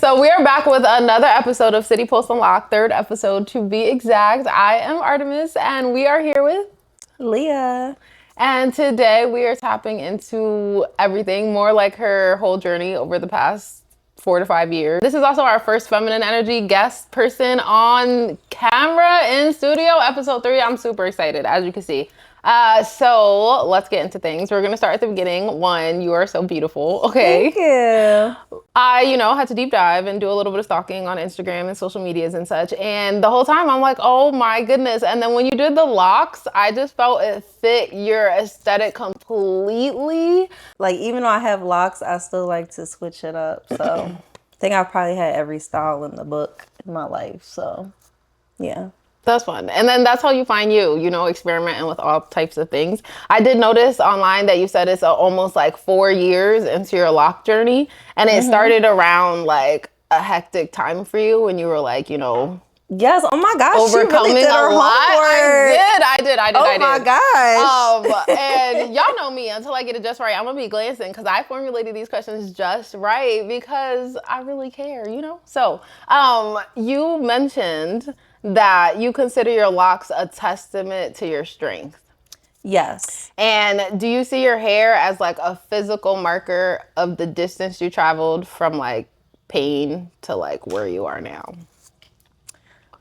So we are back with another episode of City Post Unlocked, third episode to be exact. I am Artemxs, and we are here with Leah. And today we are tapping into everything, more like her whole journey over the past 4 to 5 years. This is also our first feminine energy guest person on camera in studio, episode 3. I'm super excited, as you can see. So let's get into things. We're gonna start at the beginning. One, you are so beautiful. Okay. Thank you. I, had to deep dive and do a little bit of stalking on Instagram and social medias and such. And the whole time I'm like, oh my goodness. And then when you did the locks, I just felt it fit your aesthetic completely. Like, even though I have locks, I still like to switch it up. So I think I've probably had every style in the book in my life. So yeah. That's fun. And then that's how you find you, experimenting with all types of things. I did notice online that you said it's almost like 4 years into your lock journey. And it started around like a hectic time for you when you were like, Yes. Oh my gosh. overcoming she really did her a lot. homework. I did. Oh my gosh. And y'all know me, until I get it just right, I'm gonna be glancing because I formulated these questions just right because I really care, So, you mentioned that you consider your locks a testament to your strength. Yes. And do you see your hair as like a physical marker of the distance you traveled from like pain to like where you are now?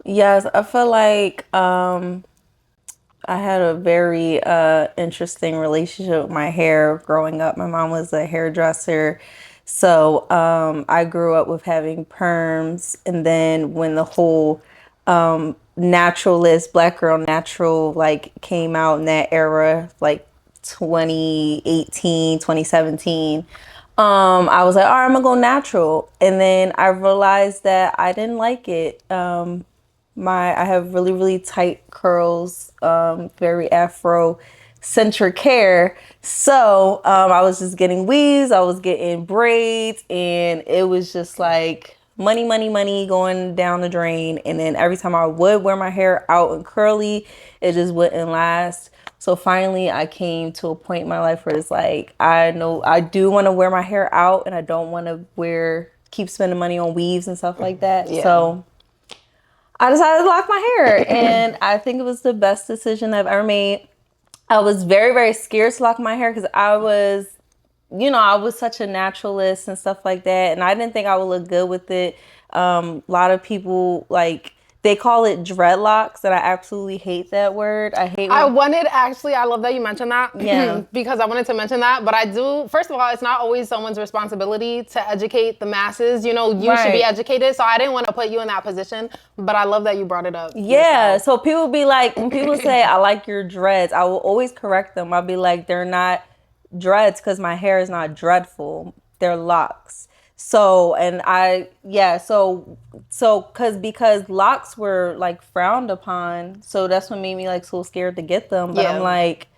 Yes. I feel like I had a very interesting relationship with my hair growing up. My mom was a hairdresser. So I grew up with having perms. And then when the whole naturalist, black girl natural, like came out in that era, like 2018, 2017, I was like, all right, I'm gonna go natural. And then I realized that I didn't like it. I have really, really tight curls, very Afro-centric hair. So I was just getting weaves, I was getting braids, and it was just like money going down the drain. And then every time I would wear my hair out and curly, it just wouldn't last. So finally I came to a point in my life where it's like, I know I do want to wear my hair out and I don't want to keep spending money on weaves and stuff like that. Yeah. So I decided to lock my hair and I think it was the best decision I've ever made. I was very, very scared to lock my hair because I was such a naturalist and stuff like that. And I didn't think I would look good with it. A lot of people, they call it dreadlocks, and I absolutely hate that word. I love that you mentioned that. Yeah. Because I wanted to mention that. But I do, first of all, it's not always someone's responsibility to educate the masses. You should be educated. So I didn't want to put you in that position. But I love that you brought it up. Yeah. So people be like, when people say, I like your dreads, I will always correct them. I'll be like, they're not dreads because my hair is not dreadful. They're locks. So, because locks were like frowned upon. So that's what made me like so scared to get them. But I'm like,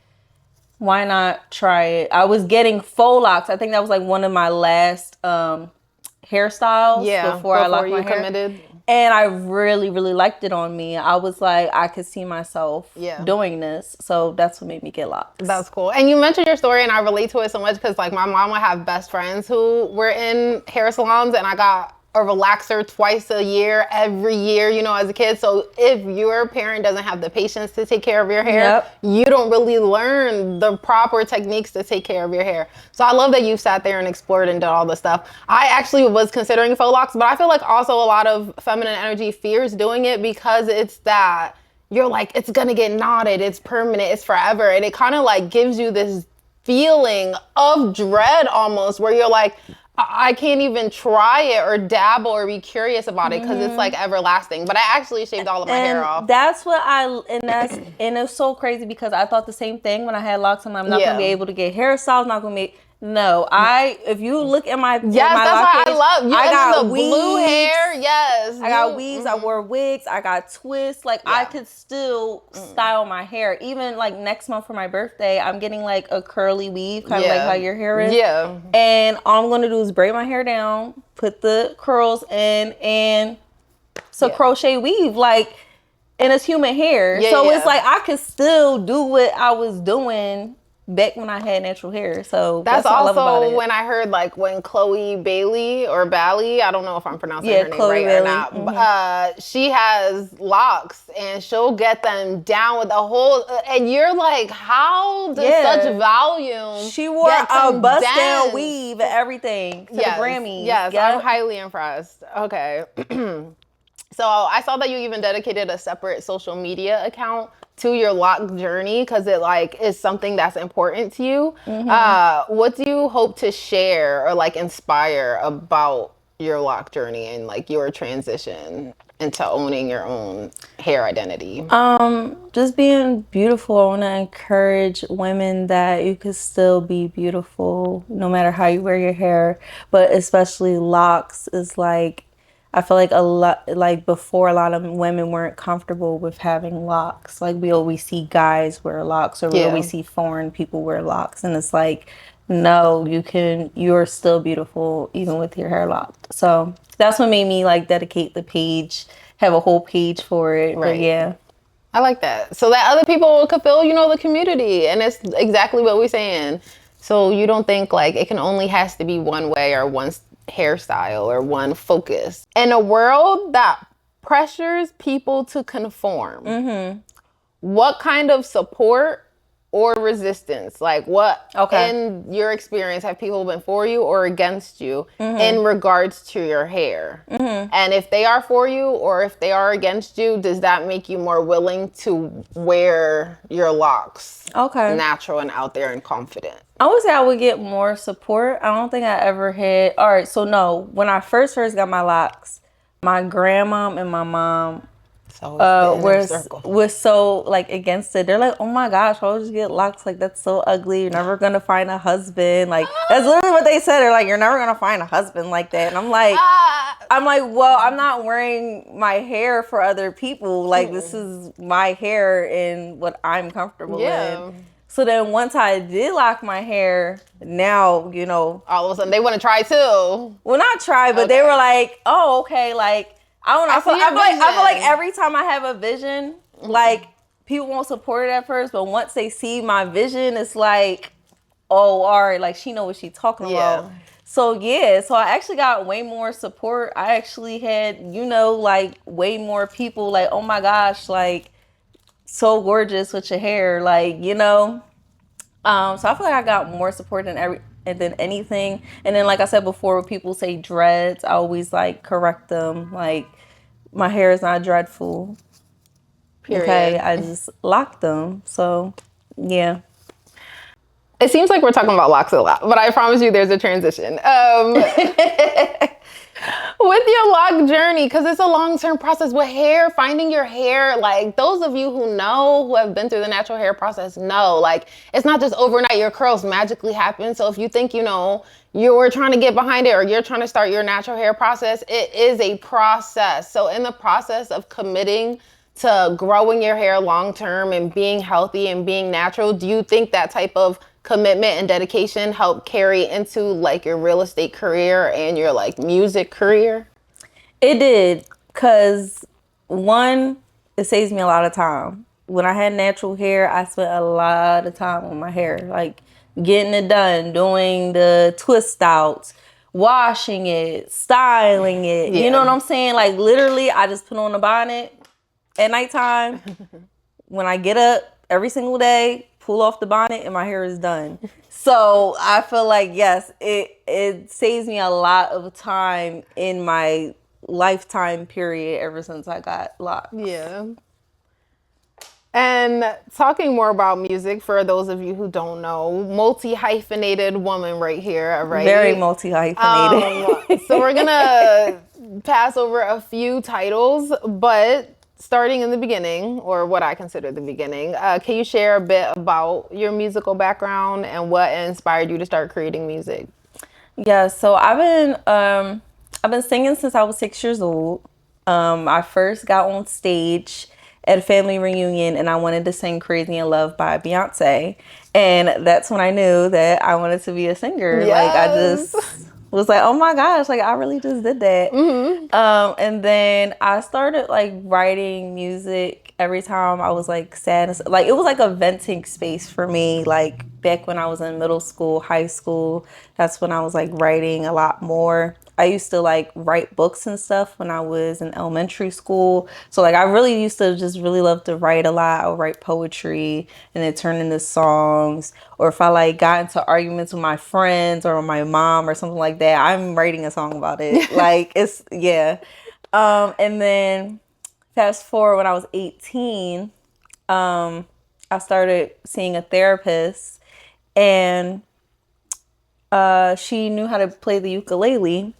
why not try it? I was getting faux locks. I think that was like one of my last hairstyles before I locked my hair. Committed. And I really, really liked it on me. I was like, I could see myself doing this. So that's what made me get locks. That's cool. And you mentioned your story, and I relate to it so much because like my mom would have best friends who were in hair salons, and I got a relaxer twice a year, every year, as a kid. So if your parent doesn't have the patience to take care of your hair, you don't really learn the proper techniques to take care of your hair. So I love that you sat there and explored and did all this stuff. I actually was considering faux locks, but I feel like also a lot of feminine energy fears doing it because it's that you're like, it's gonna get knotted, it's permanent, it's forever. And it kind of like gives you this feeling of dread almost where you're like, I can't even try it or dabble or be curious about it because it's like everlasting. But I actually shaved all of my hair off. That's what and it's so crazy because I thought the same thing when I had locks on. I'm not gonna be able to get hairstyles. Not gonna be. No, if you look at my that's why I love you. I got the weaves, blue hair. Yes, I got weaves. I wore wigs. I got twists. I could still style my hair. Even like next month for my birthday, I'm getting like a curly weave, kind of like how your hair is. Yeah. And all I'm gonna do is braid my hair down, put the curls in, and crochet weave and it's human hair. So it's like I could still do what I was doing back when I had natural hair. So That's that's what I love about also it. when I heard like when Chloe Bailey or Bally, I don't know if I'm pronouncing Yeah, her name Chloe right or Bailey. not. She has locks and she'll get them down with a whole. And you're like, how does such volume She wore get a bust down condensed? weave and everything to the Grammys. Yes, I'm Yep. highly impressed. Okay. So I saw that you even dedicated a separate social media account to your lock journey because it like is something that's important to you. What do you hope to share or like inspire about your lock journey and like your transition into owning your own hair identity? Just being beautiful. I want to encourage women that you could still be beautiful no matter how you wear your hair, but especially locks is like, I feel like a lot, like before, a lot of women weren't comfortable with having locks. Like we always see guys wear locks, or we Yeah. always see foreign people wear locks, and it's like, no, you're still beautiful even with your hair locked. So that's what made me like dedicate the page, have a whole page for it. But Right. yeah. I like that. So that other people could feel, the community. And it's exactly what we're saying. So you don't think like it can only has to be one way or one hairstyle or one focus. In a world that pressures people to conform, what kind of support or resistance, like what Okay. in your experience have people been for you or against you in regards to your hair? And if they are for you or if they are against you, does that make you more willing to wear your locks Okay. natural and out there and confident? I would say I would get more support. I don't think I ever had. All right, so no, when I first got my locks, my grandma and my mom So it's the inner circle. was so like against it. They're like, "Oh my gosh, why would you get locks? Like that's so ugly. You're never gonna find a husband." Like that's literally what they said. They're like, "You're never gonna find a husband like that." And I'm like, well, I'm not wearing my hair for other people. Like this is my hair and what I'm comfortable Yeah. in. So then once I did lock my hair, now, All of a sudden they want to try too. well, not try, but they were like, oh, okay, like, I don't know. I feel like every time I have a vision, like, people won't support it at first, but once they see my vision, it's like, oh, all right, like, she know what she's talking about. So, yeah, so I actually got way more support. I actually had, like, way more people like, oh my gosh, like, so gorgeous with your hair, like, So I feel like I got more support than anything. And then, like I said before, when people say dreads, I always like correct them. Like, my hair is not dreadful. Period. Okay, I just lock them. So, yeah. It seems like we're talking about locks a lot, but I promise you there's a transition. With your lock journey, because it's a long-term process with hair, finding your hair, like those of you who know, who have been through the natural hair process know, like it's not just overnight your curls magically happen. So if you think, you're trying to get behind it or you're trying to start your natural hair process, it is a process. So in the process of committing to growing your hair long-term and being healthy and being natural, do you think that type of commitment and dedication help carry into like your real estate career and your like music career? It did, because one, it saves me a lot of time. When I had natural hair, I spent a lot of time on my hair, like getting it done, doing the twist outs, washing it, styling it. You know what I'm saying? Like literally, I just put on a bonnet at nighttime. When I get up every single day, pull off the bonnet and my hair is done. So I feel like, yes, it saves me a lot of time in my lifetime period ever since I got locks. Yeah. And talking more about music, for those of you who don't know, multi-hyphenated woman right here, right? Very multi-hyphenated. So we're gonna pass over a few titles, but starting in the beginning, or what I consider the beginning, can you share a bit about your musical background and what inspired you to start creating music? Yeah, so I've been singing since I was 6 years old. I first got on stage at a family reunion and I wanted to sing Crazy in Love by Beyonce. And that's when I knew that I wanted to be a singer. Yes. Like I just was like, oh my gosh, like I really just did that. And then I started like writing music every time I was like sad. Like it was like a venting space for me. Like back when I was in middle school, high school, that's when I was like writing a lot more. I used to like write books and stuff when I was in elementary school. So like I really used to just really love to write a lot. I would write poetry and then turn into songs. Or if I like got into arguments with my friends or my mom or something like that, I'm writing a song about it. Like it's yeah. And then fast forward when I was 18, I started seeing a therapist and she knew how to play the ukulele.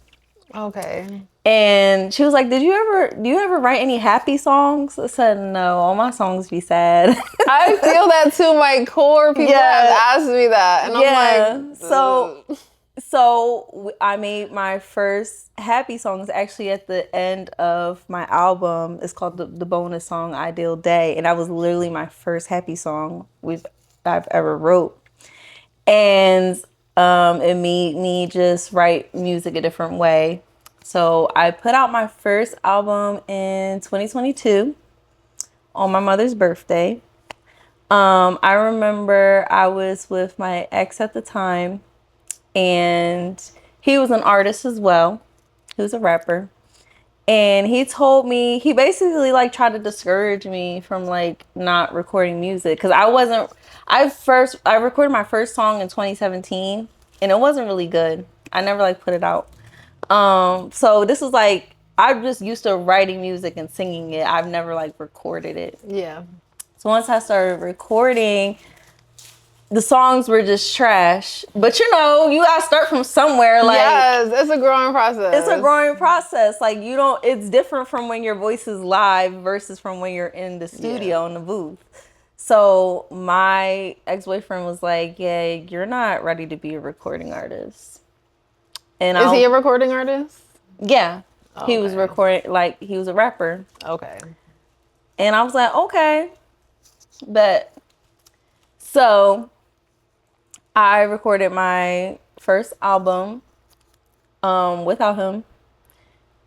Okay. And she was like, do you ever write any happy songs? I said, no, all my songs be sad. I feel that to my core. People have asked me that. And I'm like, So I made my first happy songs actually at the end of my album. It's called the bonus song, Ideal Day. And that was literally my first happy song I've ever wrote. And it made me just write music a different way. So I put out my first album in 2022 on my mother's birthday. I remember I was with my ex at the time, and he was an artist as well. He was a rapper. And he told me, he basically like tried to discourage me from like not recording music. Cause I recorded my first song in 2017 and it wasn't really good. I never like put it out. So this is like, I'm just used to writing music and singing it. I've never like recorded it. yeah. So once I started recording, the songs were just trash. But you know, you gotta start from somewhere. Like, yes, it's a growing process. It's a growing process. Like it's different from when your voice is live versus from when you're in the studio in the booth. So my ex-boyfriend was like, yeah, you're not ready to be a recording artist. And is he a recording artist? Yeah. Okay. He was recording, like he was a rapper. Okay. And I was like, okay. But so I recorded my first album without him.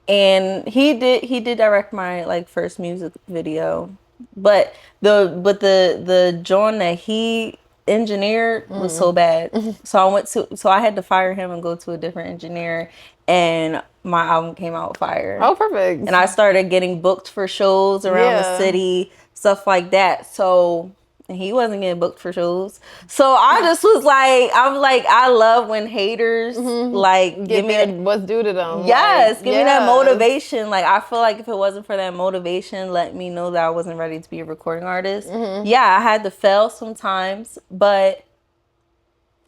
And he did direct my like first music video. But the Jon that he engineered was so bad. So I had to fire him and go to a different engineer, and my album came out fire. Oh, perfect. And I started getting booked for shows around the city, stuff like that. So he wasn't getting booked for shows. So I just was like, I love when haters like give me what's due to them. Yes, like, give me that motivation. Like I feel like if it wasn't for that motivation, let me know that I wasn't ready to be a recording artist. Yeah, I had to fail sometimes, but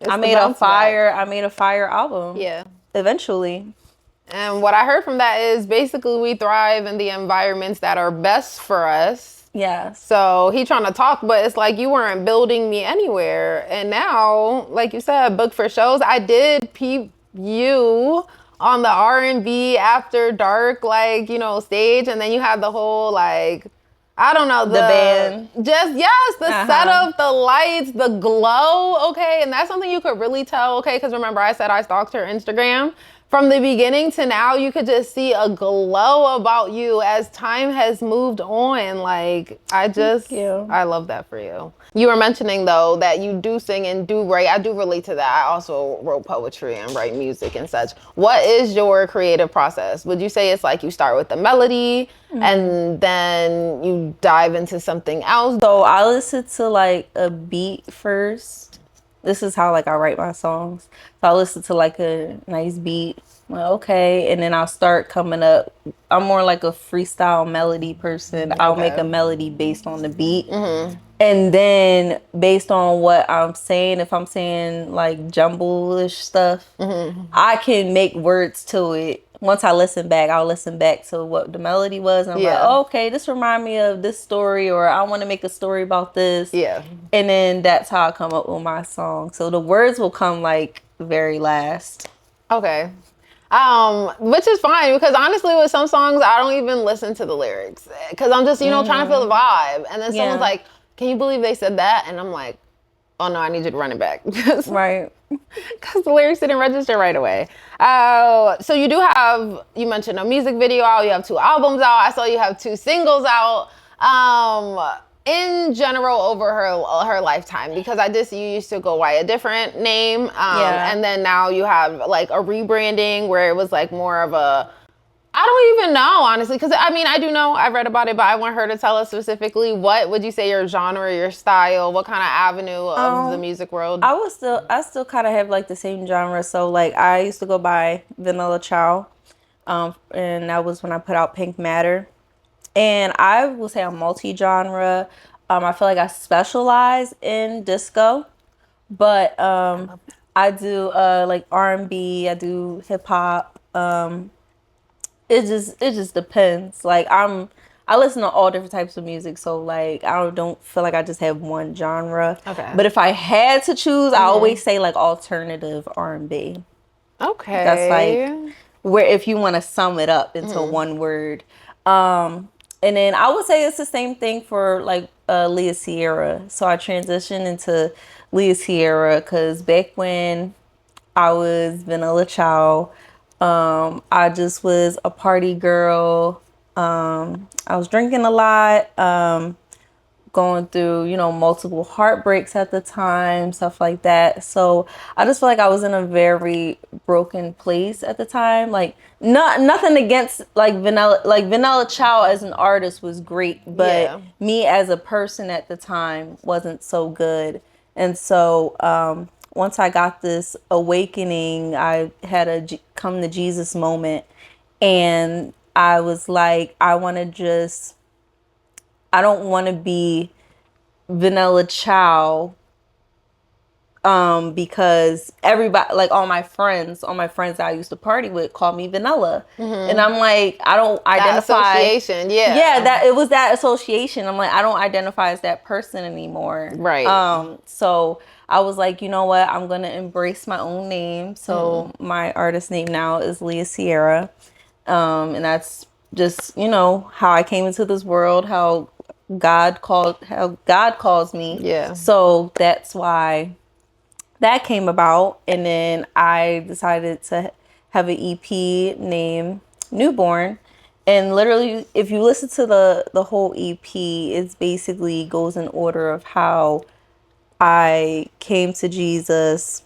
I made a fire album. Yeah. Eventually. And what I heard from that is basically we thrive in the environments that are best for us. Yeah. So he trying to talk, but it's like you weren't building me anywhere. And now, like you said, book for shows. I did peep you on the R&B After Dark, like, you know, stage. And then you had the whole, like, I don't know. The band. Just, yes, the setup, the lights, the glow, okay? And that's something you could really tell, okay? Because remember, I said I stalked her Instagram. From the beginning to now, you could just see a glow about you as time has moved on. Like, I love that for you. You were mentioning, though, that you do sing and do write. I do relate to that. I also wrote poetry and write music and such. What is your creative process? Would you say it's like you start with the melody and then you dive into something else? So I listen to like a beat first. This is how like I write my songs. So I'll listen to like a nice beat. Well, okay. And then I'll start coming up. I'm more like a freestyle melody person. I'll make a melody based on the beat. And then based on what I'm saying, if I'm saying like jumble-ish stuff, I can make words to it. Once I listen back, I'll listen back to what the melody was. And I'm like, oh, okay, this reminds me of this story, or I want to make a story about this. Yeah. And then that's how I come up with my song. So the words will come like very last. Okay. Which is fine, because honestly with some songs, I don't even listen to the lyrics. Because I'm just, you know, trying to feel the vibe. And then someone's like, can you believe they said that? And I'm like, oh no, I need you to run it back. Right. Because the lyrics didn't register right away. So you do have, you mentioned a music video out, you have 2 albums out. I saw you have 2 singles out. In general, over her lifetime, because I did see you used to go by a different name. Yeah. And then now you have like a rebranding where it was like more of a, I don't even know, honestly, because I mean, I do know, I've read about it, but I want her to tell us specifically, what would you say your genre, your style, what kind of avenue of the music world? I still kind of have like the same genre. So like I used to go by Vanilla Chow, and that was when I put out Pink Matter. And I will say I'm multi-genre. I feel like I specialize in disco, but I do like R&B, I do hip hop. It just depends. Like I listen to all different types of music, so like I don't feel like I just have one genre. Okay. But if I had to choose, I always say like alternative R&B. Okay. That's like where if you want to sum it up into one word. And then I would say it's the same thing for like Leah Cierra. So I transitioned into Leah Cierra because back when I was Vanilla Child, I just was a party girl. I was drinking a lot, going through, multiple heartbreaks at the time, stuff like that. So I just feel like I was in a very broken place at the time. Like nothing against Vanilla Child as an artist was great, but me as a person at the time wasn't so good. And so once I got this awakening, I had a come to Jesus moment, and I was like, I don't want to be Vanilla Chow because everybody, like all my friends that I used to party with called me Vanilla. And I'm like, I don't identify. That association, yeah. Yeah, that it was that association. I'm like, I don't identify as that person anymore. Right. So I was like, you know what? I'm going to embrace my own name. So my artist name now is Leah Cierra. And that's just, how I came into this world, how God calls me. Yeah. So that's why that came about. And then I decided to have an EP named Newborn. And literally, if you listen to the whole EP, it basically goes in order of how I came to Jesus,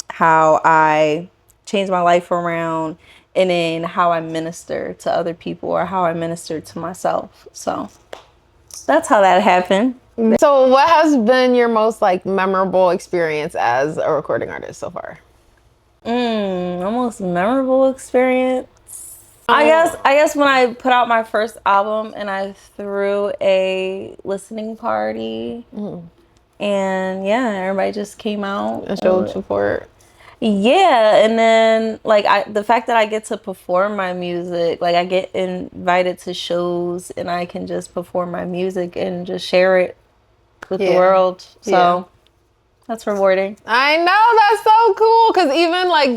how I changed my life around, and then how I minister to other people or how I minister to myself. So that's how that happened. So what has been your most like memorable experience as a recording artist so far? My most memorable experience. I guess when I put out my first album and I threw a listening party, and yeah, everybody just came out And showed support. Yeah, and then like the fact that I get to perform my music, like I get invited to shows and I can just perform my music and just share it with the world. So that's rewarding. I know, that's so cool. Because even like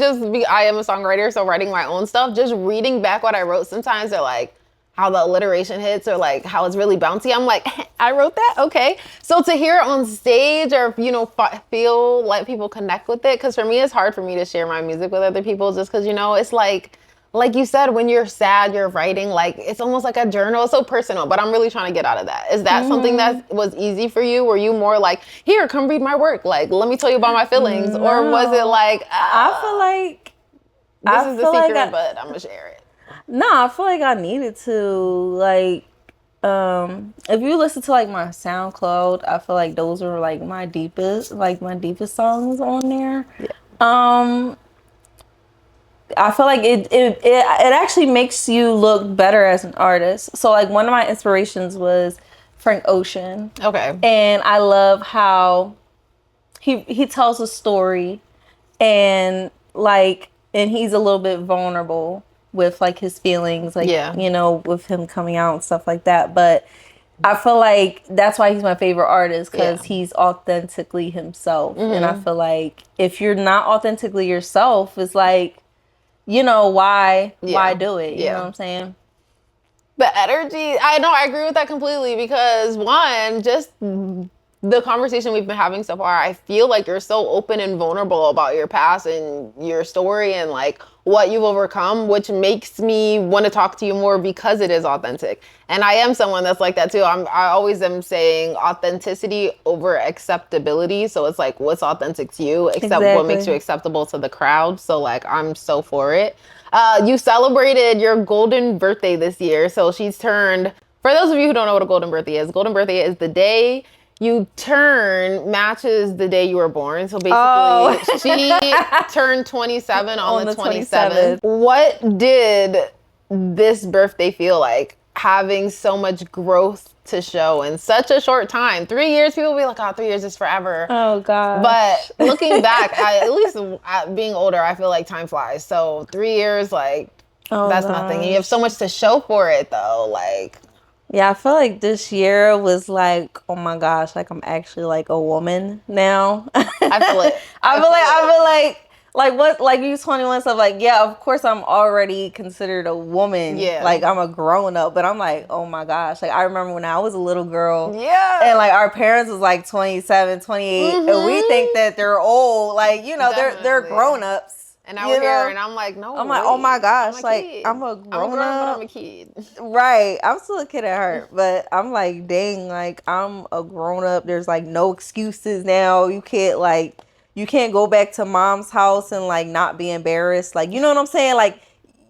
I am a songwriter, so writing my own stuff, just reading back what I wrote sometimes, they're like, how the alliteration hits or like how it's really bouncy. I'm like, I wrote that? Okay. So to hear it on stage or, feel like people connect with it. Because for me, it's hard for me to share my music with other people just because, it's like you said, when you're sad, you're writing, like it's almost like a journal. It's so personal, but I'm really trying to get out of that. Is that something that was easy for you? Were you more like, here, come read my work. Like, let me tell you about my feelings. No. Or was it like, I feel like this is the secret, but I'm going to share it. No, I feel like I needed to, like, if you listen to like my SoundCloud, I feel like those are like my deepest songs on there. Yeah. I feel like it actually makes you look better as an artist. So like one of my inspirations was Frank Ocean. Okay. And I love how he tells a story and he's a little bit vulnerable with like his feelings, like, with him coming out and stuff like that. But I feel like that's why he's my favorite artist, because he's authentically himself. And I feel like if you're not authentically yourself, it's like, why do it? You know what I'm saying? The energy, I know, I agree with that completely because one, just the conversation we've been having so far, I feel like you're so open and vulnerable about your past and your story and like what you've overcome, which makes me want to talk to you more because it is authentic. And I am someone that's like that too. I always am saying authenticity over acceptability. So it's like what's authentic to you, except what makes you acceptable to the crowd. So like I'm so for it. You celebrated your golden birthday this year. So she's turned, for those of you who don't know what a golden birthday is the day you turn matches the day you were born. So basically, she turned 27 on the 27th. What did this birthday feel like? Having so much growth to show in such a short time. 3 years, people will be like, oh, 3 years is forever. Oh, gosh. But looking back, at least being older, I feel like time flies. So 3 years, like, that's nothing. And you have so much to show for it, though. Like, yeah, I feel like this year was like, oh my gosh, like I'm actually like a woman now. I feel it. I feel like what, like you 21 stuff, like, yeah, of course I'm already considered a woman. Yeah. Like I'm a grown up, but I'm like, oh my gosh. Like I remember when I was a little girl. Yeah. And like our parents was like 27, 28, and we think that they're old. Like, you know, they're grown ups. And now we're here, and I'm like, no. I'm like, oh my gosh, I'm a grown up. But I'm a kid. Right. I'm still a kid at heart, but I'm like, dang, like I'm a grown up. There's like no excuses now. You can't go back to mom's house and like not be embarrassed. Like, you know what I'm saying? Like,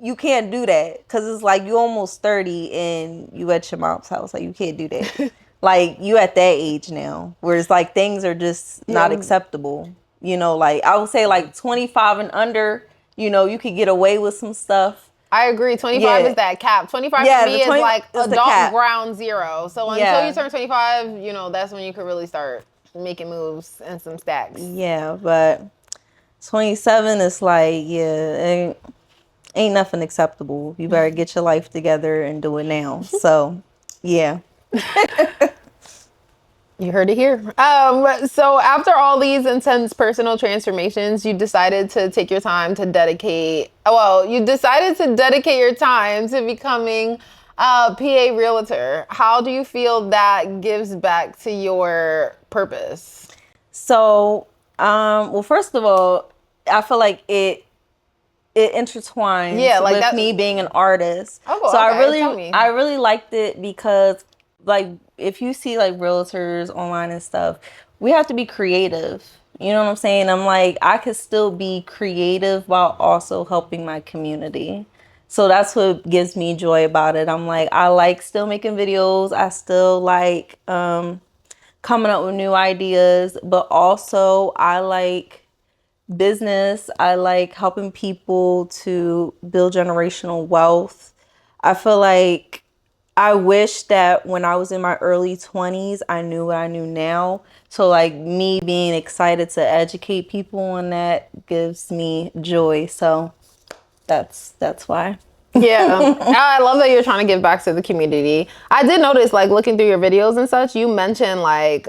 you can't do that because it's like you almost 30 and you at your mom's house. Like, you can't do that. Like, you at that age now where it's like things are just not acceptable. You know, like I would say like 25 and under, you know, you could get away with some stuff. I agree. 25 is that cap. 25 for me is like adult ground zero. So until you turn 25, you know, that's when you could really start making moves and some stacks. Yeah, but 27 is like, ain't nothing acceptable. You better get your life together and do it now. So, yeah. You heard it here. So after all these intense personal transformations, you decided to take your time to dedicate your time to becoming a PA realtor. How do you feel that gives back to your purpose? So, well, first of all, I feel like it intertwines with me being an artist. Oh, so okay. I really liked it because like if you see like realtors online and stuff, we have to be creative. You know what I'm saying? I'm like, I could still be creative while also helping my community. So that's what gives me joy about it. I'm like, I like still making videos. I still like coming up with new ideas, but also I like business. I like helping people to build generational wealth. I feel like I wish that when I was in my early 20s, I knew what I knew now. So like me being excited to educate people on that gives me joy. So that's why. Yeah. I love that you're trying to give back to the community. I did notice, like, looking through your videos and such, you mentioned, like,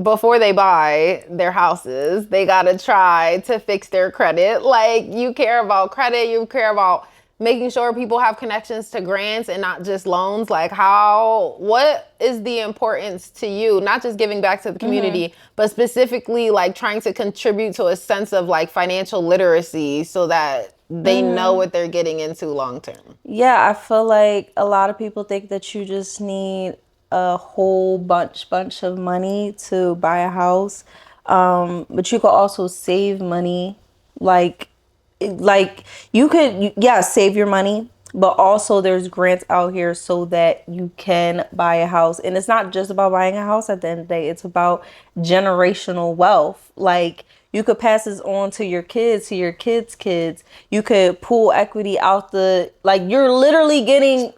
before they buy their houses, they got to try to fix their credit. Like, you care about credit. You care about making sure people have connections to grants and not just loans. Like, what is the importance to you, not just giving back to the community, but specifically like trying to contribute to a sense of like financial literacy so that they know what they're getting into long term? Yeah, I feel like a lot of people think that you just need a whole bunch of money to buy a house. But you could also save money. Like you could, save your money, but also there's grants out here so that you can buy a house. And it's not just about buying a house at the end of the day. It's about generational wealth. Like, you could pass this on to your kids, to your kids' kids. You could pull equity out you're literally getting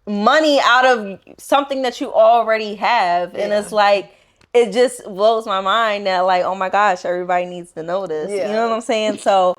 money out of something that you already have. Yeah. And it's like, it just blows my mind that like, oh my gosh, everybody needs to know this. Yeah. You know what I'm saying? So,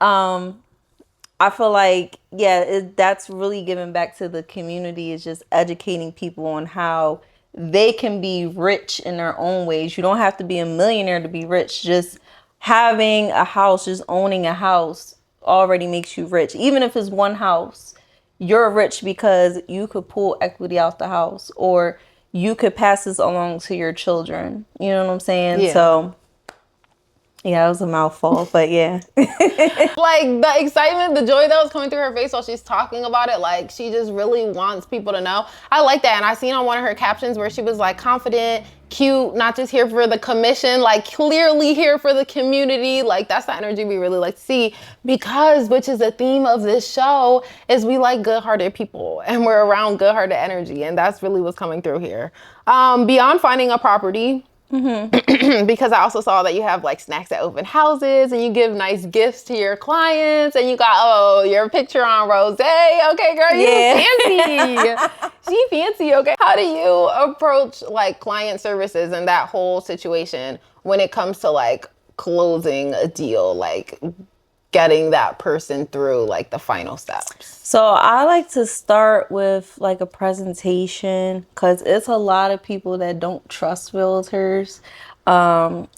I feel like, that's really giving back to the community, is just educating people on how they can be rich in their own ways. You don't have to be a millionaire to be rich. Just having a house, just owning a house already makes you rich. Even if it's one house, you're rich because you could pull equity out the house, or you could pass this along to your children. You know what I'm saying? Yeah. So yeah, it was a mouthful, but yeah. Like the excitement, the joy that was coming through her face while she's talking about it, like she just really wants people to know. I like that. And I seen on one of her captions where she was like confident, cute, not just here for the commission, like clearly here for the community. Like that's the energy we really like to see, because, which is the theme of this show, is we like good-hearted people and we're around good-hearted energy. And that's really what's coming through here. Beyond finding a property, because I also saw that you have like snacks at open houses and you give nice gifts to your clients, and you got your picture on Rose. Okay, girl, you fancy. She fancy. Okay, how do you approach like client services and that whole situation when it comes to like closing a deal, like getting that person through like the final steps? So I like to start with like a presentation, because it's a lot of people that don't trust realtors.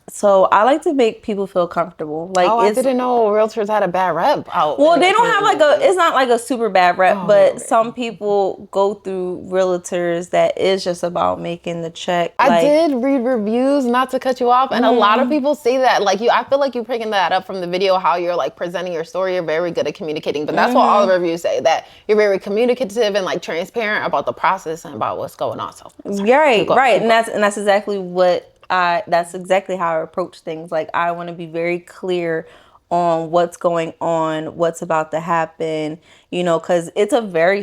So I like to make people feel comfortable. Like, I didn't know realtors had a bad rep out. Well, they don't have like it's not like a super bad rep, but some people go through realtors that is just about making the check. I did read reviews, not to cut you off, and a lot of people say that. Like I feel like you're picking that up from the video, how you're like presenting your story. You're very good at communicating, but that's what all the reviews say, that you're very communicative and like transparent about the process and about what's going on. So right, and that's exactly what that's exactly how I approach things. Like I want to be very clear on what's going on, what's about to happen, you know, because it's very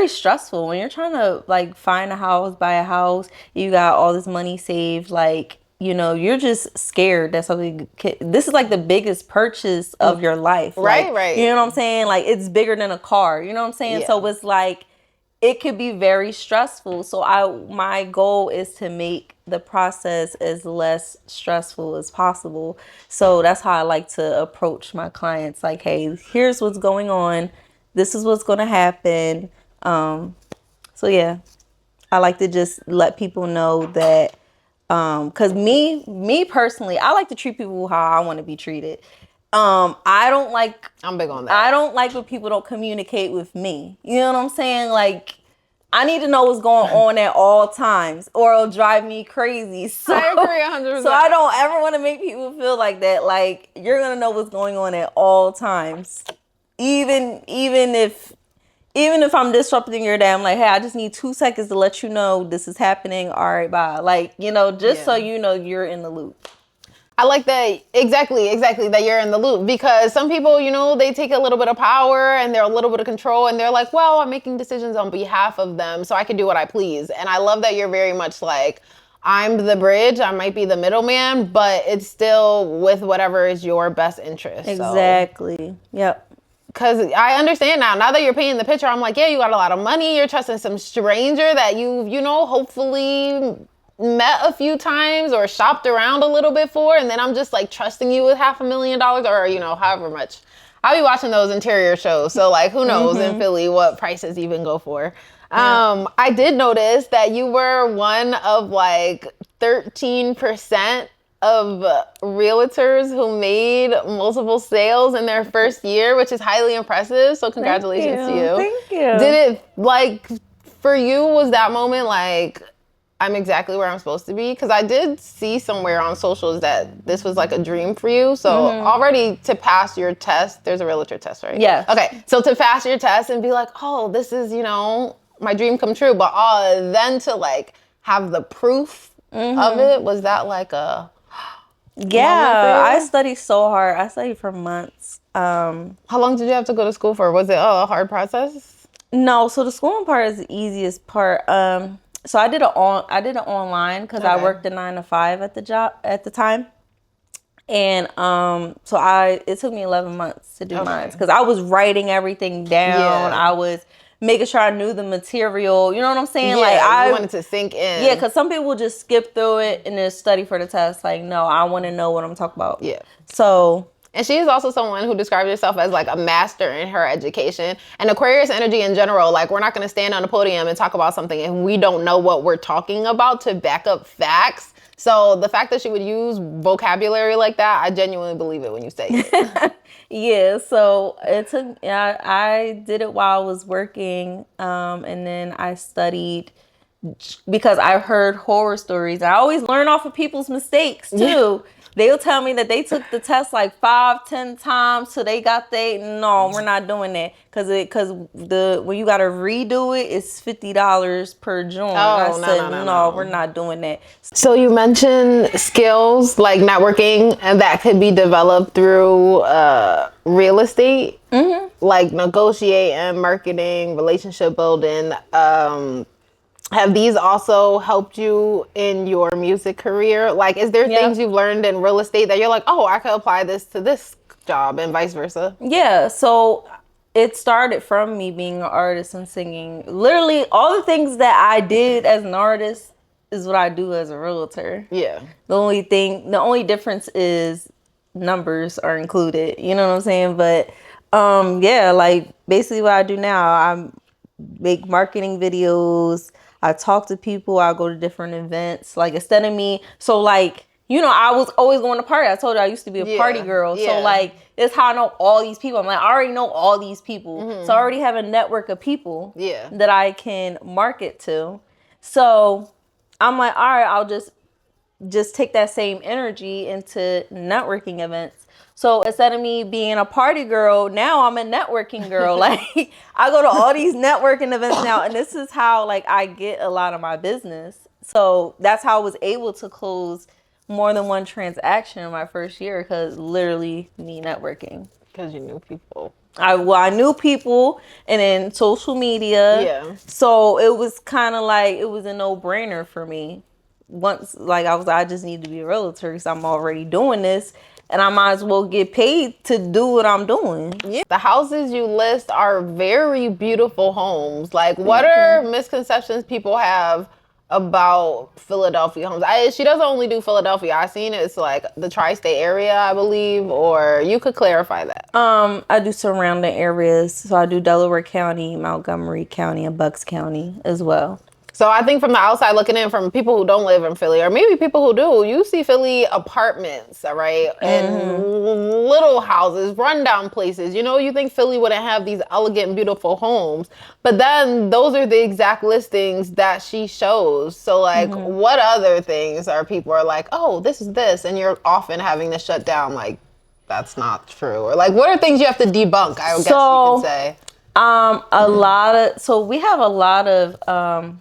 stressful when you're trying to like find a house, buy a house. You got all this money saved, like, you know, you're just scared that something this is like the biggest purchase of your life. Right. You know what I'm saying? Like it's bigger than a car, you know what I'm saying? Yeah. So it's like, it could be very stressful. So my goal is to make the process as less stressful as possible. So that's how I like to approach my clients. Like, hey, here's what's going on. This is what's going to happen. So yeah, I like to just let people know that, cause me personally, I like to treat people how I want to be treated. I'm big on that. I don't like when people don't communicate with me. You know what I'm saying? Like, I need to know what's going on at all times, or it'll drive me crazy. So, I agree 100%. So I don't ever want to make people feel like that. Like, you're gonna know what's going on at all times, even if I'm disrupting your day. I'm like, hey, I just need 2 seconds to let you know this is happening. All right, bye. Like, you know, just so you know you're in the loop. I like that. Exactly, that you're in the loop, because some people, you know, they take a little bit of power and they're a little bit of control, and they're like, well, I'm making decisions on behalf of them so I can do what I please. And I love that you're very much like, I'm the bridge, I might be the middleman, but it's still with whatever is your best interest. Exactly. So. Yep. Because I understand now that you're painting the picture, I'm like, yeah, you got a lot of money, you're trusting some stranger that you know, hopefully met a few times or shopped around a little bit for, and then I'm just like trusting you with $500,000, or you know, however much. I'll be watching those interior shows, so like who knows in Philly what prices even go for. I did notice that you were one of like 13% of realtors who made multiple sales in their first year, which is highly impressive. So congratulations to you. Thank you. Did it, like, for you, was that moment like, I'm exactly where I'm supposed to be? Because I did see somewhere on socials that this was like a dream for you. So already to pass your test, there's a realtor test, right? Yes. Okay. So to pass your test and be like, oh, this is, you know, my dream come true. But then to like have the proof of it, was that like a... Yeah, I studied so hard. I studied for months. How long did you have to go to school for? Was it a hard process? No, so the schooling part is the easiest part. So I did it online because I worked a 9 to 5 at the job at the time, and it took me 11 months to do mine, because I was writing everything down. I was making sure I knew the material. You know what I'm saying? Yeah, like I wanted to sink in. Yeah, because some people just skip through it and then study for the test. Like, no, I want to know what I'm talking about. Yeah. So. And she is also someone who describes herself as like a master in her education. And Aquarius energy in general, like we're not going to stand on a podium and talk about something if we don't know what we're talking about to back up facts. So the fact that she would use vocabulary like that, I genuinely believe it when you say it. Yeah, so I did it while I was working, and then I studied because I've heard horror stories. I always learn off of people's mistakes too. They'll tell me that they took the test like 5-10 times till they got no, we're not doing that. Cause when you gotta redo it, it's $50 per joint. I said, no, we're not doing that. So you mentioned skills like networking and that could be developed through real estate, like negotiating, marketing, relationship building. Have these also helped you in your music career? Like, is there things you've learned in real estate that you're like, oh, I could apply this to this job and vice versa? Yeah. So it started from me being an artist and singing. Literally, all the things that I did as an artist is what I do as a realtor. Yeah. The only difference is numbers are included. You know what I'm saying? But yeah, like basically what I do now, I make marketing videos. I talk to people. I go to different events. Like instead of me, so like, you know, I was always going to party. I told you I used to be a party girl. So like, it's how I know all these people. I'm like, I already know all these people. So I already have a network of people that I can market to. So I'm like, all right, I'll just take that same energy into networking events. So instead of me being a party girl, now I'm a networking girl. Like I go to all these networking events now, and this is how like I get a lot of my business. So that's how I was able to close more than one transaction in my first year, because literally me networking. Because you knew people. I knew people, and then social media. Yeah. So it was kind of like it was a no-brainer for me. Once like I just need to be a realtor because I'm already doing this, and I might as well get paid to do what I'm doing. Yeah. The houses you list are very beautiful homes. Like, what are misconceptions people have about Philadelphia homes? She doesn't only do Philadelphia. I've seen it's like the tri-state area, I believe, or you could clarify that. I do surrounding areas. So I do Delaware County, Montgomery County, and Bucks County as well. So I think from the outside looking in, from people who don't live in Philly, or maybe people who do, you see Philly apartments, all right, and little houses, rundown places. You know, you think Philly wouldn't have these elegant, beautiful homes, but then those are the exact listings that she shows. So like, what other things are people are like, oh, this is this, and you're often having to shut down like, that's not true, or like, what are things you have to debunk? I guess you could say. We have a lot of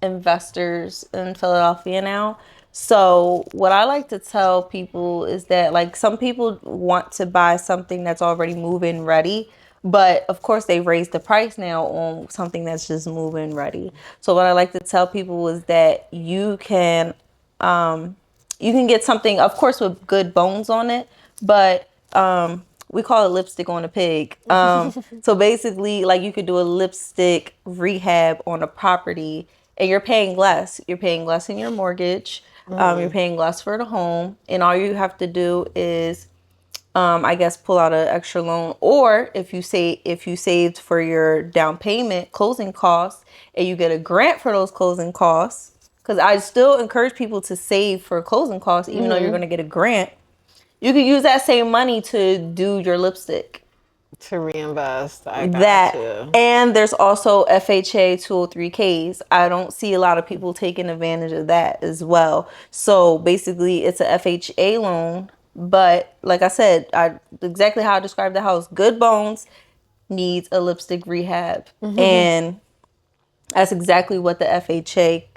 investors in Philadelphia now. So what I like to tell people is that like some people want to buy something that's already move-in ready, but of course they've raised the price now on something that's just move-in ready. So what I like to tell people is that you can get something, of course, with good bones on it, but we call it lipstick on a pig. So basically, like you could do a lipstick rehab on a property, and you're paying less. You're paying less in your mortgage. You're paying less for the home, and all you have to do is, I guess, pull out an extra loan, or if you saved for your down payment, closing costs, and you get a grant for those closing costs. Because I still encourage people to save for closing costs, even though you're going to get a grant. You could use that same money to do your lipstick. To reinvest. I got you. And there's also FHA 203Ks. I don't see a lot of people taking advantage of that as well. So basically it's a FHA loan, but like I said, exactly how I described the house, good bones, needs a lipstick rehab. And that's exactly what the FHA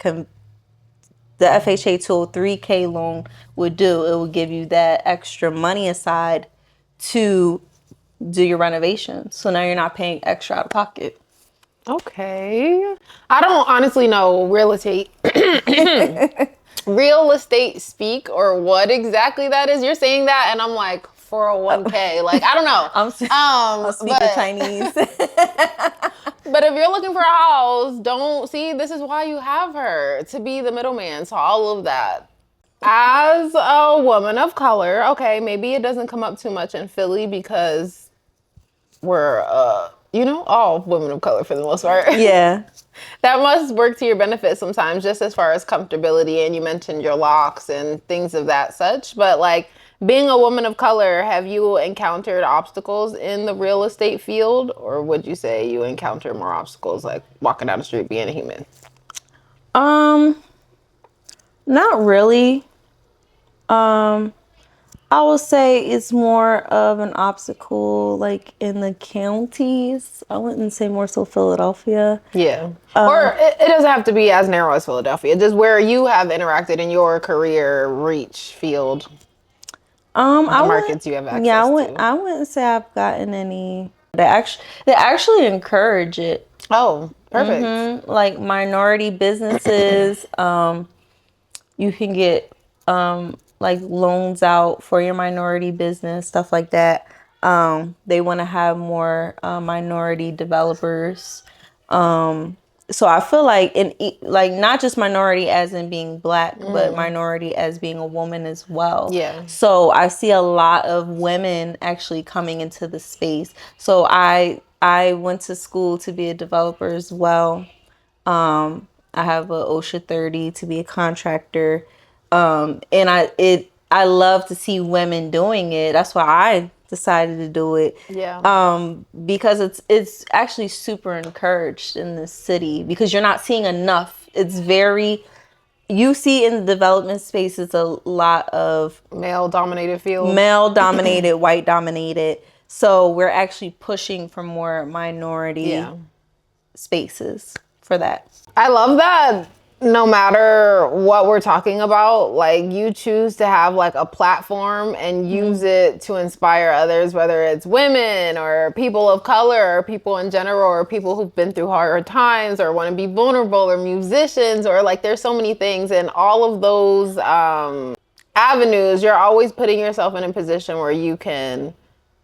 203K loan would do. It would give you that extra money aside to do your renovations. So now you're not paying extra out of pocket. Okay. I don't honestly know real estate speak or what exactly that is. You're saying that and I'm like, 401k. Like, I don't know. I'm speaking Chinese. But if you're looking for a house, this is why you have her, to be the middleman. So all of that. As a woman of color, okay, maybe it doesn't come up too much in Philly because we're, all women of color for the most part. Yeah. That must work to your benefit sometimes, just as far as comfortability. And you mentioned your locks and things of that such. But like being a woman of color, have you encountered obstacles in the real estate field? Or would you say you encounter more obstacles like walking down the street being a human? Um, Not really. Um, I would say it's more of an obstacle like in the counties. I wouldn't say more so Philadelphia. Yeah. Or it doesn't have to be as narrow as Philadelphia. Just where you have interacted in your career reach field, the I wouldn't. markets you have Yeah, access to. I wouldn't say I've gotten any. They actually encourage it. Oh, perfect. Like minority businesses. You can get like loans out for your minority business, stuff like that. They want to have more minority developers. So I feel like like not just minority as in being black, but minority as being a woman as well. Yeah. So I see a lot of women actually coming into the space. So I went to school to be a developer as well. I have a OSHA 30 to be a contractor. And I love to see women doing it. That's why I decided to do it. Yeah. Because it's actually super encouraged in this city because you're not seeing enough. It's very you see in the development space it's a lot of Male dominated field. male dominated, white dominated. So we're actually pushing for more minority Yeah. spaces for that. I love that no matter what we're talking about, like you choose to have like a platform and use it to inspire others, whether it's women or people of color or people in general or people who've been through hard times or want to be vulnerable or musicians or like there's so many things and all of those avenues, you're always putting yourself in a position where you can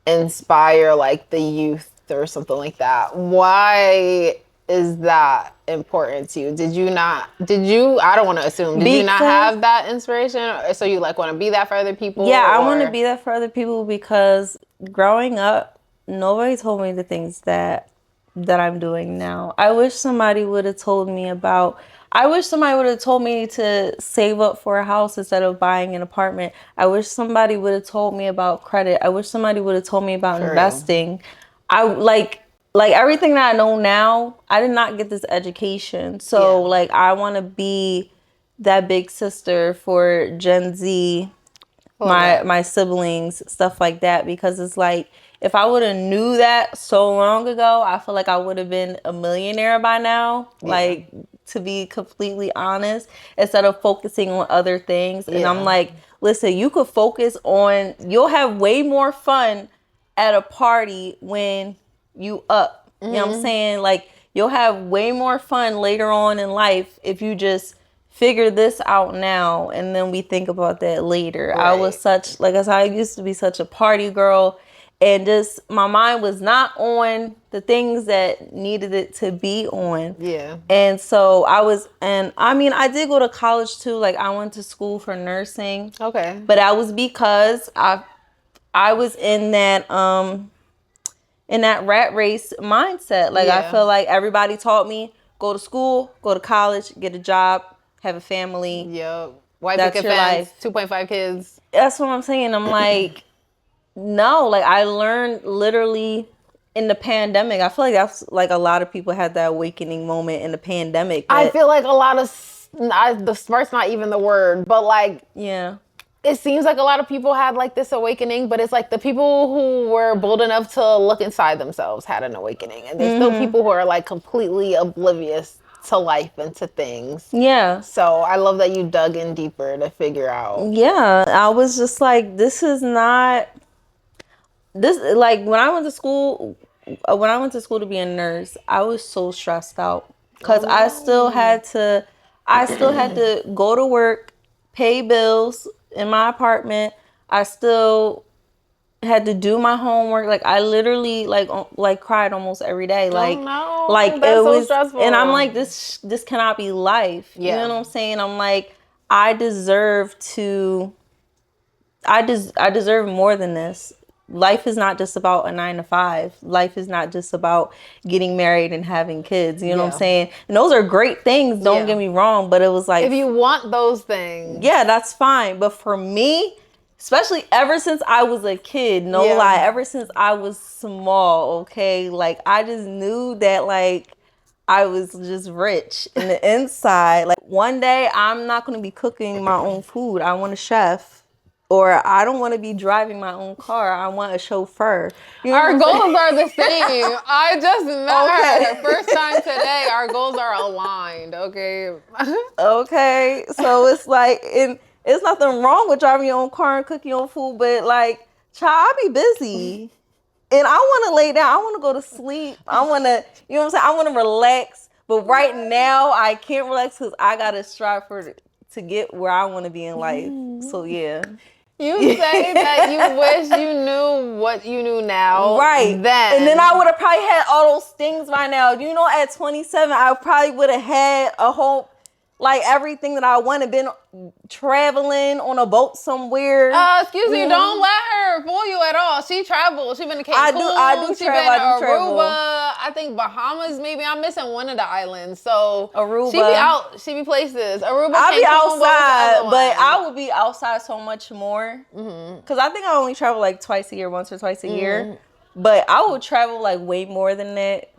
inspire like the youth or something like that. Why is that important to you? I don't want to assume, did you not Because have that inspiration? Or so you like want to be that for other people? yeah, I want to or- be that for other people because growing up, nobody told me the things that I'm doing now. I wish somebody would have told me about. I wish somebody would have told me to save up for a house instead of buying an apartment. I wish somebody would have told me about credit. I wish somebody would have told me about For real. investing. I like everything that I know now. I did not get this education, so Yeah. like I want to be that big sister for Gen Z, Love that. my siblings, stuff like that, because it's like if I would have knew that so long ago, I feel like I would have been a millionaire by now. Like, to be completely honest, instead of focusing on other things. And I'm Yeah. like, listen, you could focus on, you'll have way more fun at a party when you up. You know what I'm saying? Like, you'll have way more fun later on in life if you just figure this out now and then we think about that later. I was Right. such, like I said, I used to be such a party girl and just my mind was not on the things that needed it to be on. Yeah. And so and I mean, I did go to college too. Like I went to school for nursing. Okay. But that was because I was in that rat race mindset. Like I Yeah. feel like everybody taught me go to school, go to college, get a job, have a family. Yep. White That's picket your fence, life. 2.5 kids. That's what I'm saying. I'm like, no, like I learned literally in the pandemic. I feel like that's like a lot of people had that awakening moment in the pandemic. I feel like a lot of the smart's not even the word, but like yeah. it seems like a lot of people had like this awakening, but it's like the people who were bold enough to look inside themselves had an awakening. And there's still people who are like completely oblivious to life and to things. Yeah. So I love that you dug in deeper to figure out. Yeah. I was just like, this is not this like when I went to school to be a nurse, I was so stressed out because I still had to go to work, pay bills in my apartment. I still had to do my homework. Like I literally like cried almost every day. Like no, like that's it so was stressful. and I'm like this cannot be life. Yeah. You know what I'm saying? I'm like I deserve to I deserve more than this. Life is not just about a 9 to 5. Life is not just about getting married and having kids. You know what I'm Yeah. saying? And those are great things. Don't Yeah. get me wrong. But it was like, If you want those things. yeah, that's fine. But for me, especially ever since I was a kid, no Yeah. lie, ever since I was small, okay, like I just knew that like I was just rich in the inside. Like one day I'm not going to be cooking my own food. I want a chef. Or I don't want to be driving my own car. I want a chauffeur. You know Our what I'm goals saying? are the same. I just met Okay. her. First time today. Our goals are aligned. Okay. Okay. So it's like, and it's nothing wrong with driving your own car and cooking your own food, but like, child, I be busy. And I want to lay down. I want to go to sleep. I want to, you know what I'm saying? I want to relax. But right now, I can't relax because I got to strive to get where I want to be in life. So, yeah. You say that you wish you knew what you knew now. Right. Then. And then I would have probably had all those things by now. You know, at 27, I probably would have had a whole, like everything that I wanted, been traveling on a boat somewhere. Excuse me, don't let her fool you at all. She travels. She been to Cancun. I do She travel. been to I do Aruba. travel. I think Bahamas. Maybe I'm missing one of the islands. So Aruba. She be out. She be places. Aruba. I'll be Cancun, what was the outside, other but one? I would be outside so much more. Because I think I only travel like twice a year, once or twice a year. But I would travel like way more than that.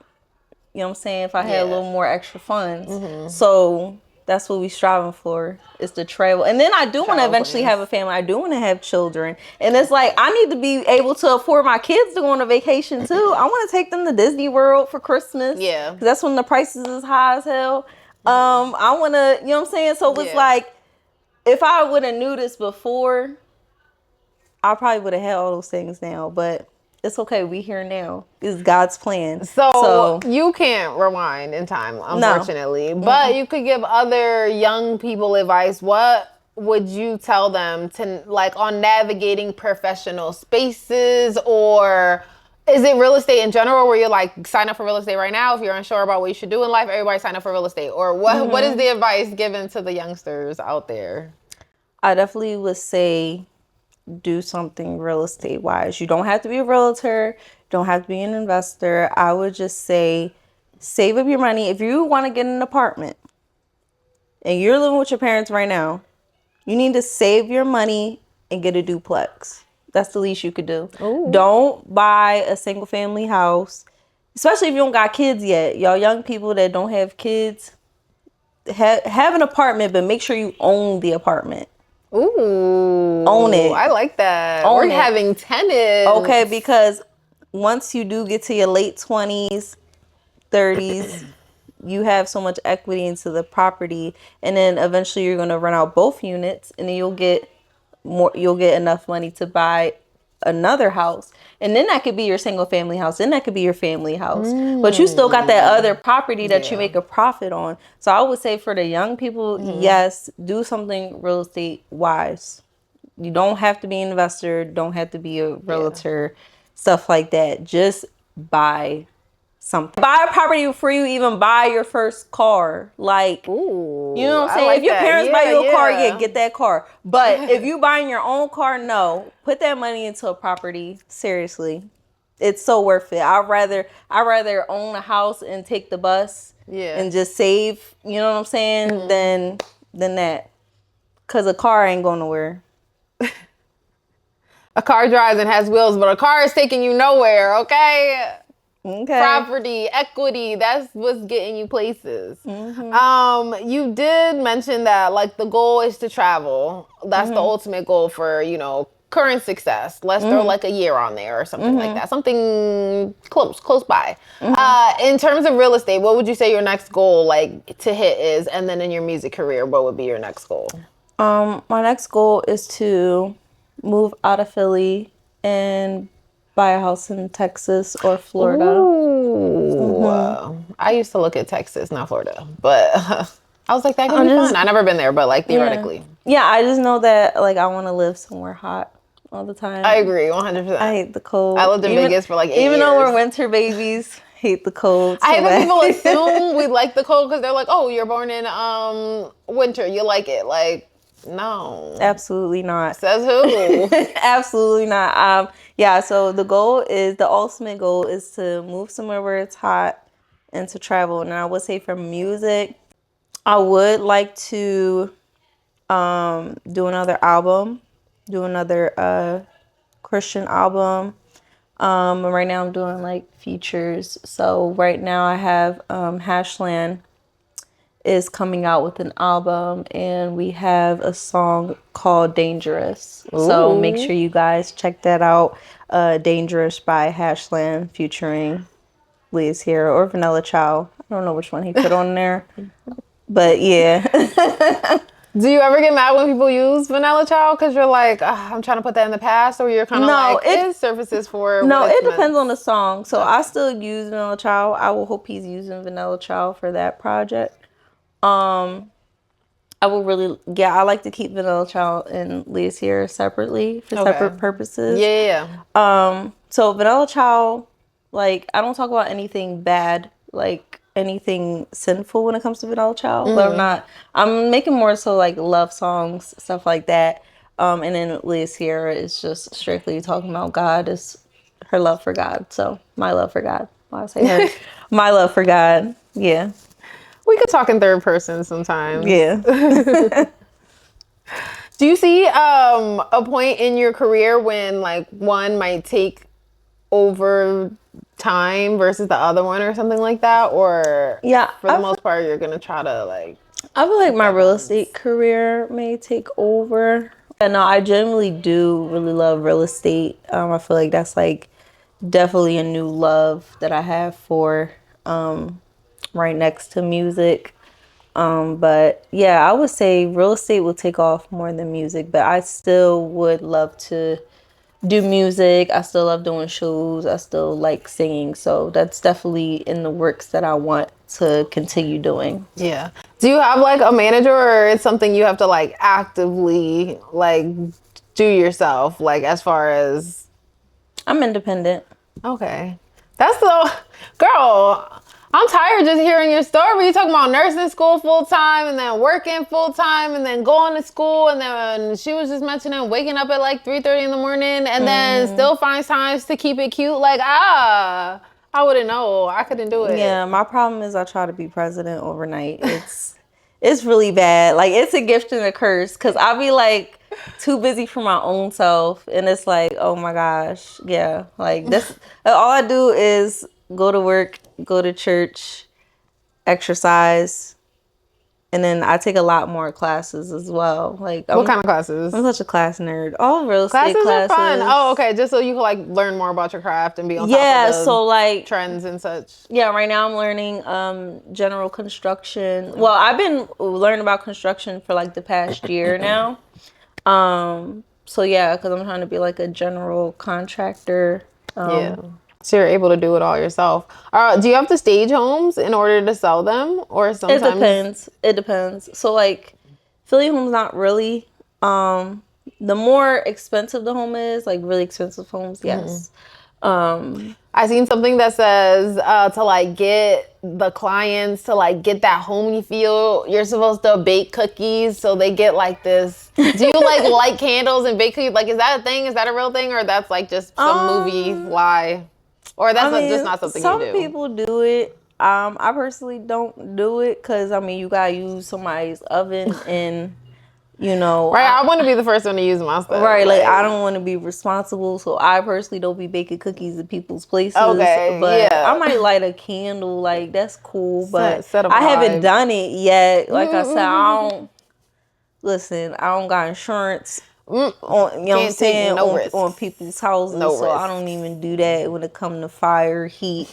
You know what I'm saying? If I had a little more extra funds. So that's what we striving for, is to travel. And then I do want to eventually have a family. I do want to have children. And it's like, I need to be able to afford my kids to go on a vacation too. I want to take them to Disney World for Christmas. Yeah. Because that's when the prices is high as hell. I want to, you know what I'm saying? So it's like, if I would have knew this before, I probably would have had all those things now. But it's okay. We here now. It's God's plan. So you can't rewind in time, unfortunately. No. But you could give other young people advice. What would you tell them to, like, on navigating professional spaces, or is it real estate in general where you're like, sign up for real estate right now if you're unsure about what you should do in life? Everybody sign up for real estate. Or what is the advice given to the youngsters out there? I definitely would say do something real estate wise. You don't have to be a realtor, don't have to be an investor. I would just say save up your money. If you want to get an apartment and you're living with your parents right now, you need to save your money and get a duplex. That's the least you could do. Ooh. Don't buy a single family house, especially if you don't got kids yet. Y'all young people that don't have kids, have an apartment, but make sure you own the apartment. Ooh. Own it. I like that. Own We're having tenants. Okay, because once you do get to your late 20s, 30s, you have so much equity into the property, and then eventually you're going to rent out both units, and then you'll get enough money to buy another house. And then that could be your single family house. Then that could be your family house. But you still got that other property that you make a profit on. So I would say for the young people, yes, do something real estate wise. You don't have to be an investor, don't have to be a realtor, stuff like that. Just buy something. Buy a property before you even buy your first car. Like, ooh, you know what I'm saying? Like, if your parents buy you a car, get that car. But if you buying your own car, no. Put that money into a property. Seriously. It's so worth it. I'd rather own a house and take the bus and just save, you know what I'm saying, than that. Because a car ain't going nowhere. A car drives and has wheels, but a car is taking you nowhere, okay? Property, equity, that's what's getting you places. You did mention that, like, the goal is to travel. That's the ultimate goal for, you know, current success. Let's throw like a year on there or something like that. Something close by. In terms of real estate, what would you say your next goal, like, to hit is? And then in your music career, what would be your next goal? My next goal is to move out of Philly and buy a house in Texas or Florida. Ooh. I used to look at Texas, not Florida, but I was like, that could be fun. I've never been there, but like theoretically. Yeah, I just know that like I want to live somewhere hot all the time. I agree, 100%. I hate the cold. I lived in Vegas for like 8 years. Even though we're winter babies, hate the cold. I hate that people assume we like the cold because they're like, oh, you're born in winter, you like it. Like, no. Absolutely not. Says who? Absolutely not. So the ultimate goal is to move somewhere where it's hot and to travel. And I would say for music, I would like to do another album, do another Christian album. And right now I'm doing like features. So right now I have Hashland is coming out with an album, and we have a song called Dangerous. So make Ooh. sure you guys check that out. Dangerous by Hashland featuring Leah Cierra or Vanilla Child. I don't know which one he put on there. But yeah. Do you ever get mad when people use Vanilla Child because you're like, I'm trying to put that in the past, or you're kind of like, it surfaces for no, what it's it meant? depends on the song. So Okay. I still use Vanilla Child. I will hope he's using Vanilla Child for that project. I will really, yeah, I like to keep Vanilla Child and Leah Cierra separately for Okay. separate purposes. Yeah. So Vanilla Child, like, I don't talk about anything bad, like anything sinful when it comes to Vanilla Child, but I'm making more so like love songs, stuff like that. And then Leah Cierra is just strictly talking about God, is her love for God. So my love for God. Why I say her, my love for God. Yeah. We could talk in third person sometimes. Yeah. Do you see a point in your career when like one might take over time versus the other one or something like that? Or Yeah. for the most part, you're going to try to like I feel like keep my that real balance? estate career may take over. And no, I generally do really love real estate. I feel like that's like definitely a new love that I have for right next to music. But yeah, I would say real estate will take off more than music, but I still would love to do music. I still love doing shows. I still like singing. So that's definitely in the works that I want to continue doing. Yeah. Do you have like a manager, or it's something you have to like actively like do yourself, like as far as? I'm independent. Okay. That's the girl. I'm tired just hearing your story. You talking about nursing school full time and then working full time and then going to school, and then she was just mentioning waking up at like 3:30 in the morning and then still finds times to keep it cute. Like, I wouldn't know. I couldn't do Yeah, it. my problem is I try to be president overnight. It's really bad. Like it's a gift and a curse because I'll be like too busy for my own self, and it's like, oh my gosh, yeah. Like this, all I do is go to work, go to church, exercise, and then I take a lot more classes as well. Like What kind of I'm classes? such a class nerd. All real estate Classes are fun. classes. Oh, okay. Just so you can like learn more about your craft and be on top of Yeah, the so like trends and such. yeah, right now I'm learning general construction. Well, I've been learning about construction for like the past year now. So yeah, because I'm trying to be like a general contractor. Yeah. So you're able to do it all yourself. Do you have to stage homes in order to sell them, or It sometimes? depends. It depends. So like Philly homes not really. The more expensive the home is, like really expensive homes, yes. I seen something that says to like get the clients to like get that homey feel, you're supposed to bake cookies so they get like this. Do you like light candles and bake cookies? Like, is that a thing? Is that a real thing, or that's like just some movie lie, or that's just not something you Some do? people do it. I personally don't do it because I mean you gotta use somebody's oven and you know Right, I want to be the first one to use my stuff. right, like I don't want to be responsible, so I personally don't be baking cookies at people's places. Okay, But I yeah. might light a candle, like that's cool. But Set a I haven't vibe. done it yet. Like I said, I don't listen. I don't got insurance on you know what I'm Can't take saying no risks. on people's houses, No so I risks. don't even do that when it come to fire, heat.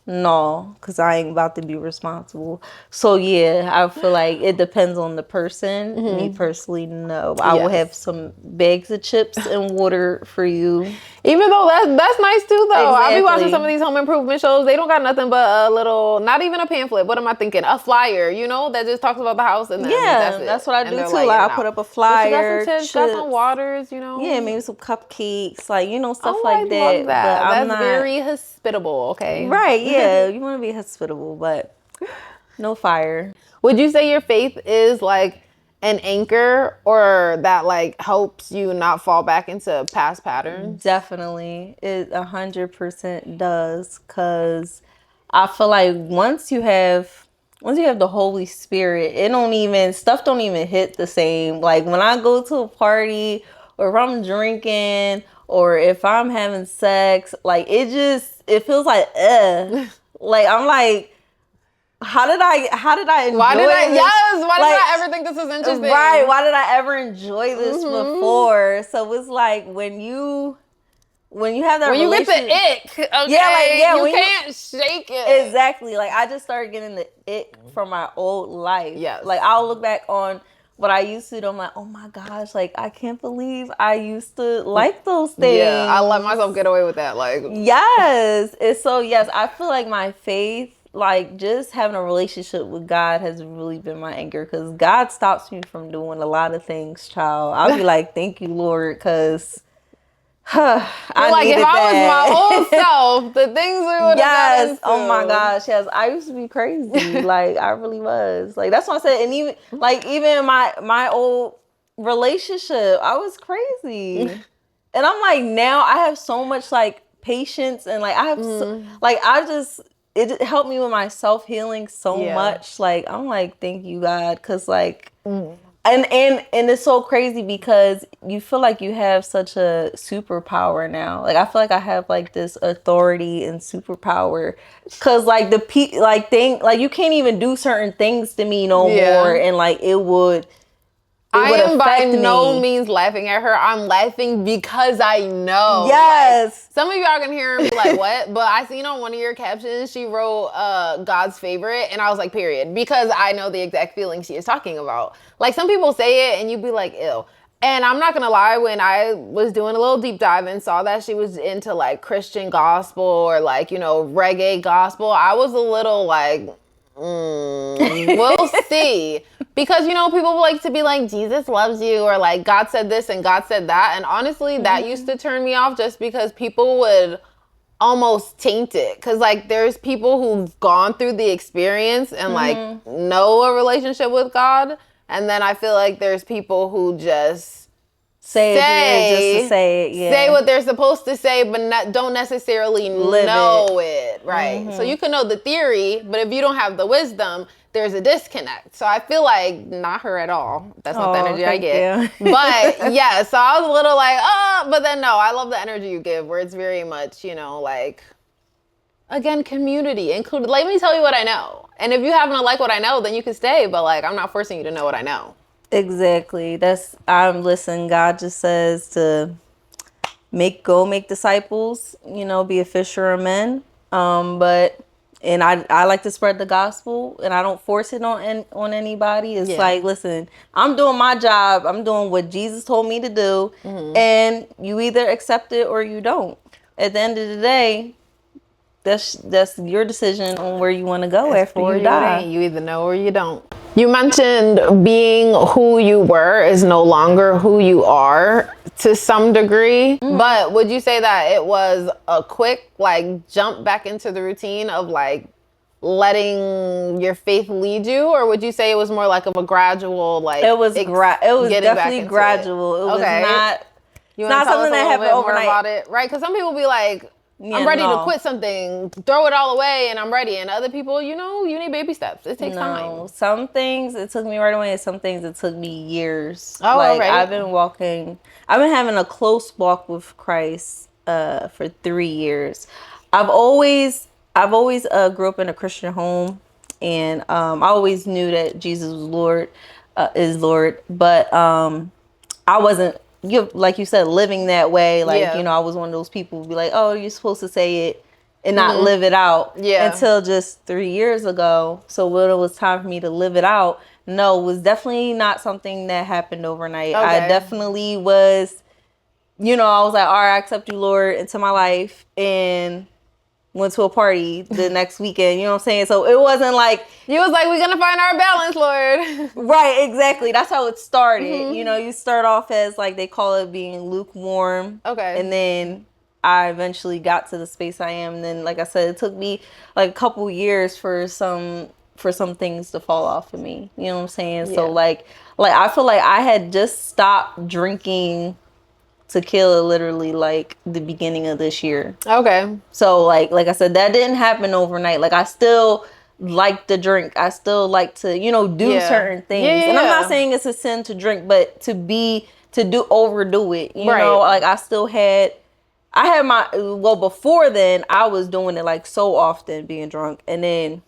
No, because I ain't about to be responsible. So yeah, I feel like it depends on the person. Me personally, no. I will have Yes. some bags of chips and water for you. Even though that's nice too, though. I be watching Exactly. some of these home improvement shows. They don't got nothing but a little, not even a pamphlet. What am I thinking? A flyer, that just talks about the house, and then Yeah, that's it. that's what I And do they're too. like Like in I and put out. up a But you got flyer, some chips, got some chips. waters, Yeah, maybe some cupcakes, like stuff Oh, like I that. love that. But I'm That's not very hospitable. Okay. right. Yeah, you want to be hospitable, but no fire. Would you say your faith is like an anchor, or that like helps you not fall back into past patterns? Definitely, it 100% does. Cause I feel like once you have the Holy Spirit, it don't even stuff don't even hit the same. Like when I go to a party or if I'm drinking or if I'm having sex, like it feels like like I'm like, how did I enjoy Why did I? this? Yes. Why did Like, I ever think this was interesting? right? Why did I ever enjoy this before? So it's like when you have that When you get relationship, the ick, okay, you when can't shake it. exactly. Like I just started getting the ick from my old life. Yes. Like I'll look back on what I used to do. I'm like, oh my gosh, like I can't believe I used to like those things. Yeah, I let myself get away with that. Like, yes. It's so yes, I feel like my faith, like just having a relationship with God has really been my anchor, because God stops me from doing a lot of things, child. I'll be like, thank you, Lord, because I like if needed I that. was my old self, the things we would have got into. Oh my gosh, yes. I used to be crazy. Like I really was. Like that's what I said. And even in my old relationship, I was crazy. And I'm like, now I have so much like patience, and like I have it helped me with my self-healing so much. Like I'm like, thank you, God, because like and it's so crazy because you feel like you have such a superpower now. Like I feel like I have like this authority and superpower, because like like you can't even do certain things to me no more, and like it would I am by affect no me. means laughing at her. I'm laughing because I know. Yes. Like, some of y'all can hear and be like, what? But I seen on one of your captions, she wrote God's favorite. And I was like, period. Because I know the exact feeling she is talking about. Like, some people say it and you'd be like, ew. And I'm not going to lie, when I was doing a little deep dive and saw that she was into like Christian gospel or like, you know, reggae gospel, I was a little like, we'll see. Because, you know, people like to be like, Jesus loves you, or like God said this and God said that. And honestly, that used to turn me off, just because people would almost taint it. Because like there's people who've gone through the experience and like know a relationship with God. And then I feel like there's people who just say just to say it, say what they're supposed to say, but don't necessarily know it, right? So you can know the theory, but if you don't have the wisdom, there's a disconnect. So I feel like not her at all. That's not the energy I get. But yeah, so I was a little like, but then no, I love the energy you give, where it's very much, you know, like, again, community included. Let me tell you what I know. And if you happen to like what I know, then you can stay, but like, I'm not forcing you to know what I know. Exactly. Listen, God just says to make disciples, you know, be a fisher of men. And I like to spread the gospel, and I don't force it on anybody. It's like, listen, I'm doing my job. I'm doing what Jesus told me to do. And you either accept it or you don't. At the end of the day, that's your decision on where you want to go after you die. You either know or you don't. You mentioned being who you were is no longer who you are to some degree, but would you say that it was a quick like jump back into the routine of like letting your faith lead you, or would you say it was more like of a gradual like it was definitely gradual. It was not you not something that happened overnight about it, right? Because some people be like, I'm ready to quit something, throw it all away, and I'm ready. And other people, you know, you need baby steps. It takes time. Some things it took me right away, and some things it took me years. Oh, like right. I've been having a close walk with Christ for 3 years. I've always grew up in a Christian home, and I always knew that Jesus was Lord, is Lord, but I wasn't, like you said, living that way. Like, you know, I was one of those people who be like, oh, you're supposed to say it and not live it out. Until just 3 years ago. So when it was time for me to live it out, no, it was definitely not something that happened overnight. I definitely was, you know, I was like, all right, I accept you, Lord, into my life, and went to a party the next weekend, you know what I'm saying? So it wasn't like... You was like, we're going to find our balance, Lord. Right, exactly. That's how it started. You know, you start off as, like, they call it being lukewarm. And then I eventually got to the space I am. And then, like I said, it took me, like, a couple years for some things to fall off of me. You know what I'm saying? So, like I feel like I had just stopped drinking tequila literally like the beginning of this year. So like I said, that didn't happen overnight. Like I still like to drink. I still like to, you know, do certain things. And I'm not saying it's a sin to drink, but to overdo it. You know, like I still had I had my, well, before then, I was doing it like so often, being drunk. And then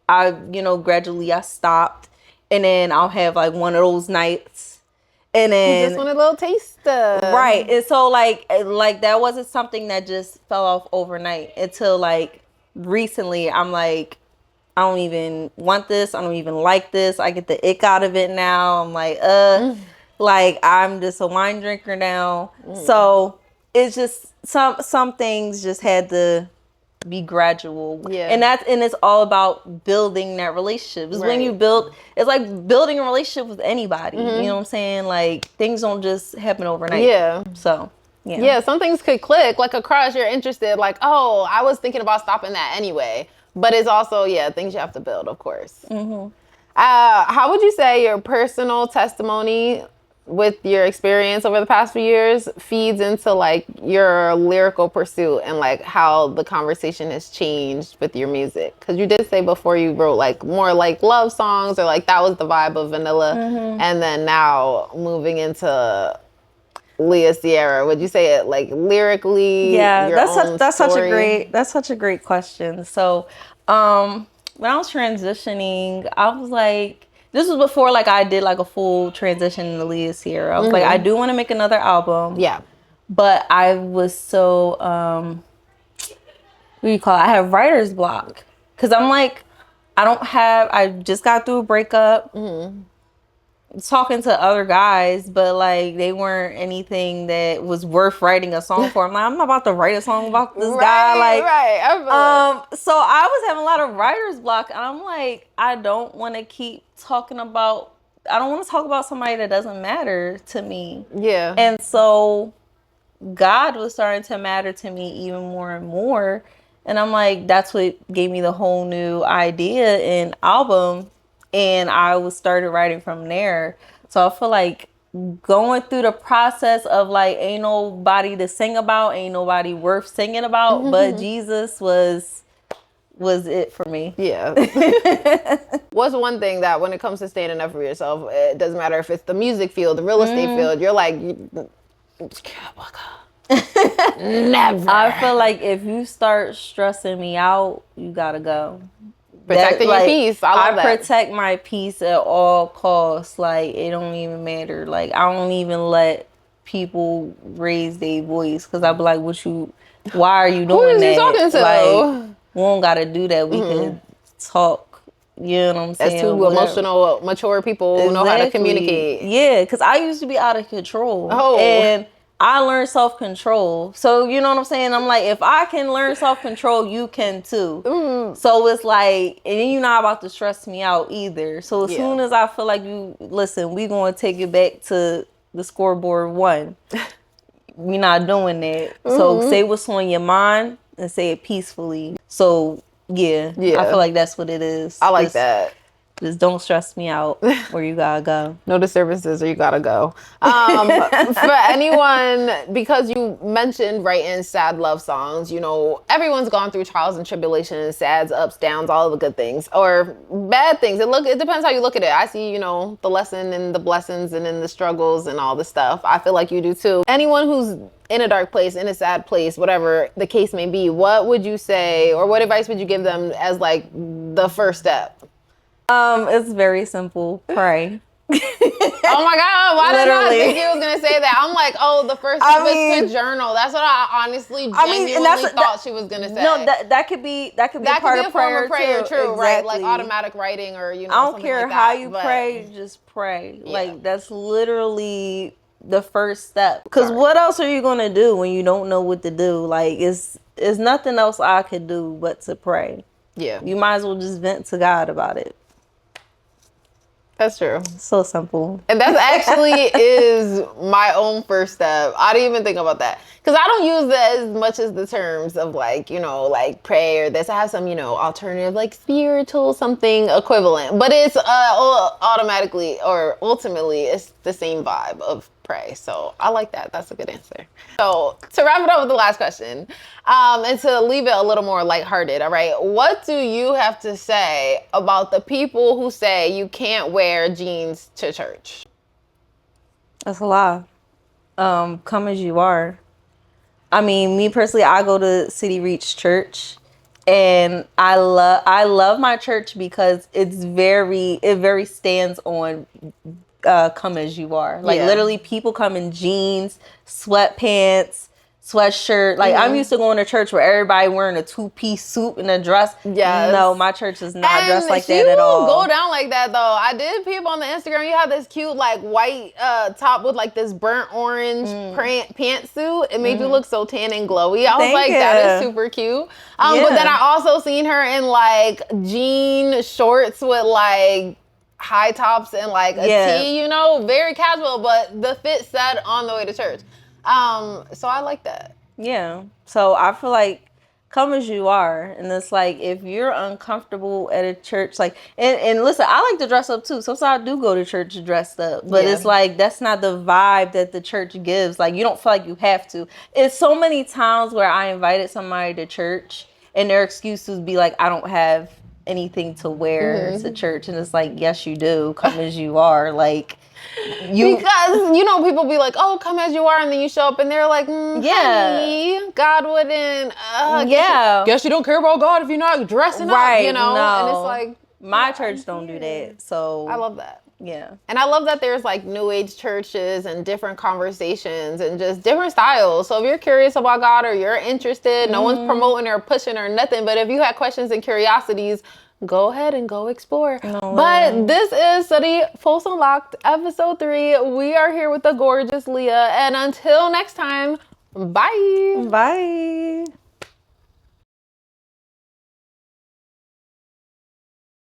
gradually I stopped. And then I'll have like one of those nights. And You just then, want a little taster. right. And so like that wasn't something that just fell off overnight until like recently. I'm like, I don't even want this. I don't even like this. I get the ick out of it now. I'm like, like I'm just a wine drinker now. So it's just some things just had to be gradual. Yeah. And it's all about building that relationship. It's when you build, it's like building a relationship with anybody. You know what I'm saying? Like things don't just happen overnight. Yeah. So yeah. Yeah, some things could click, like a crush, you're interested, like, oh, I was thinking about stopping that anyway. But it's also, yeah, things you have to build, of course. How would you say your personal testimony with your experience over the past few years feeds into like your lyrical pursuit and like how the conversation has changed with your music? Because you did say before you wrote like more like love songs, or like that was the vibe of Vanilla. And then now moving into Leah Cierra, would you say it like lyrically? Yeah, your own that's story? such a great question. So, when I was transitioning, I was like, this was before like I did like a full transition into Leah Cierra. I was like, I do want to make another album. Yeah. But I was so what do you call it? I have writer's block because I'm like, I just got through a breakup. Talking to other guys, but like they weren't anything that was worth writing a song for. I'm like, I'm not about to write a song about this guy. Like, so I was having a lot of writer's block, and I'm like, I don't want to keep talking about. I don't want to talk about somebody that doesn't matter to me. Yeah. And so God was starting to matter to me even more and more. And I'm like, that's what gave me the whole new idea and album. And I started writing from there. So I feel like going through the process of like, ain't nobody to sing about, ain't nobody worth singing about, but Jesus was it for me. Yeah. What's one thing that when it comes to standing up for yourself, it doesn't matter if it's the music field, the real estate field, you're like, never. I feel like if you start stressing me out, you gotta go. Protecting your peace. I love that. Protect my peace at all costs. Like, it don't even matter. Like, I don't even let people raise their voice because I be like, why are you doing that? Who are you talking to? Like, we don't gotta do that. We can talk. You know what I'm saying? That's two emotional, mature people who know how to communicate. Yeah, because I used to be out of control. And I learned self-control. So, you know what I'm saying? I'm like, if I can learn self-control, you can too. So it's like, and you're not about to stress me out either. So as soon as I feel like we going to take it back to the scoreboard 1. We're not doing that. So say what's on your mind and say it peacefully. So yeah, I feel like that's what it is. I like that. Just don't stress me out or you gotta go. No disturbances or you gotta go. For anyone, because you mentioned writing sad love songs, you know, everyone's gone through trials and tribulations, sads, ups, downs, all of the good things or bad things. It depends how you look at it. I see, you know, the lesson and the blessings and then the struggles and all the stuff. I feel like you do too. Anyone who's in a dark place, in a sad place, whatever the case may be, what would you say or what advice would you give them as like the first step? It's very simple. Pray. Oh my God, why did I think you was gonna say that? I'm like, oh, the first step is to journal. That's what I honestly genuinely thought she was gonna say. No, that could be a part of prayer. True, exactly. Right? Like automatic writing or you know. I don't care how you pray, just pray. Yeah. Like that's literally the first step. Because what else are you gonna do when you don't know what to do? Like it's nothing else I could do but to pray. Yeah. You might as well just vent to God about it. That's true. So simple. And that actually is my own first step. I didn't even think about that. Because I don't use that as much as the terms of like, you know, like prayer. This I have some, you know, alternative, like spiritual something equivalent. But it's automatically or ultimately it's the same vibe of pray. So I like that. That's a good answer. So to wrap it up with the last question, and to leave it a little more lighthearted, all right, what do you have to say about the people who say you can't wear jeans to church? That's a lie. Come as you are. I mean, me personally, I go to City Reach Church, and I love my church because it very stands on come as you are. Like Yeah. literally people come in jeans, sweatpants, sweatshirt. Like I'm used to going to church where everybody wearing a two-piece suit and a dress. Yes. No, my church is not dressed And like she that at will go all. down like that though. I did peep on the Instagram. You have this cute like white top with like this burnt orange pantsuit. It made you look so tan and glowy. I was Thank like, that is you. super cute. But then I also seen her in like jean shorts with like high tops and like a tee, you know, very casual, but the fit said on the way to church. So I like that. Yeah. So I feel like come as you are. And it's like if you're uncomfortable at a church, like and listen, I like to dress up too. Sometimes I do go to church dressed up. But it's like that's not the vibe that the church gives. Like you don't feel like you have to. It's so many times where I invited somebody to church and their excuses be like, I don't have anything to wear to church. And it's like, yes you do. Come as you are. Like because you know people be like, oh, come as you are, and then you show up and they're like, honey, God wouldn't guess you don't care about God if you're not dressing up, you know. And it's like my church don't do that, so I love that. Yeah. And I love that there's like new age churches and different conversations and just different styles. So if you're curious about God or you're interested, no one's promoting or pushing or nothing, but if you had questions and curiosities, go ahead and go explore. But this is Study False Unlocked, episode 3. We are here with the gorgeous Leah. And until next time, bye. Bye.